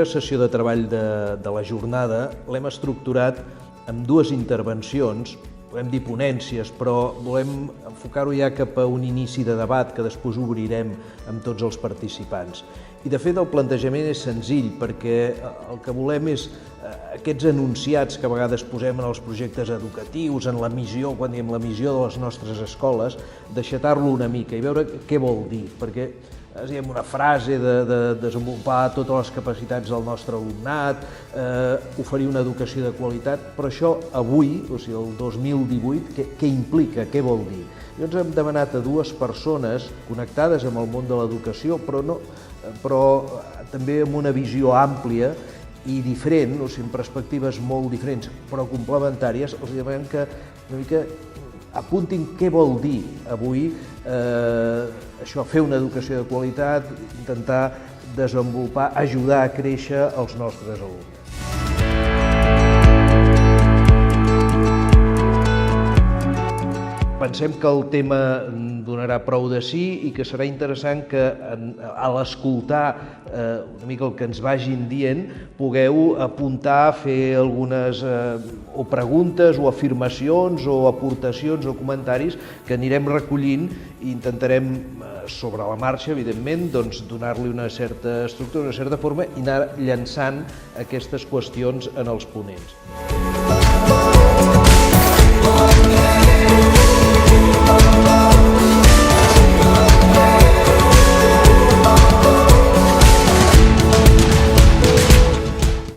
sessió de treball de la jornada l'hem estructurat amb dues intervencions, podem dir ponències, però volem enfocar-ho ja cap a un inici de debat que després obrirem amb tots els participants. I de fet el plantejament és senzill perquè el que volem és aquests enunciats que a vegades posem en els projectes educatius, en la missió, quan diem la missió de les nostres escoles, deixatar-lo una mica i veure què vol dir, perquè diguem una frase de desenvolupar totes les capacitats del nostre alumnat, oferir una educació de qualitat, però això avui, o sigui, el 2018, què implica, què vol dir? Llavors hem demanat a dues persones connectades amb el món de l'educació, però també amb una visió àmplia i diferent, o sigui, amb perspectives molt diferents, però complementàries, els demanem que una mica apuntin què vol dir avui això, fer una educació de qualitat, intentar desenvolupar, ajudar a créixer els nostres alumnes. Pensem que el tema donarà prou de sí i que serà interessant que a l'escoltar una mica el que ens vagin dient pugueu apuntar, fer algunes o preguntes o afirmacions o aportacions o comentaris que anirem recollint i intentarem sobre la marxa, evidentment, doncs, donar-li una certa estructura, una certa forma i anar llançant aquestes qüestions en els ponents.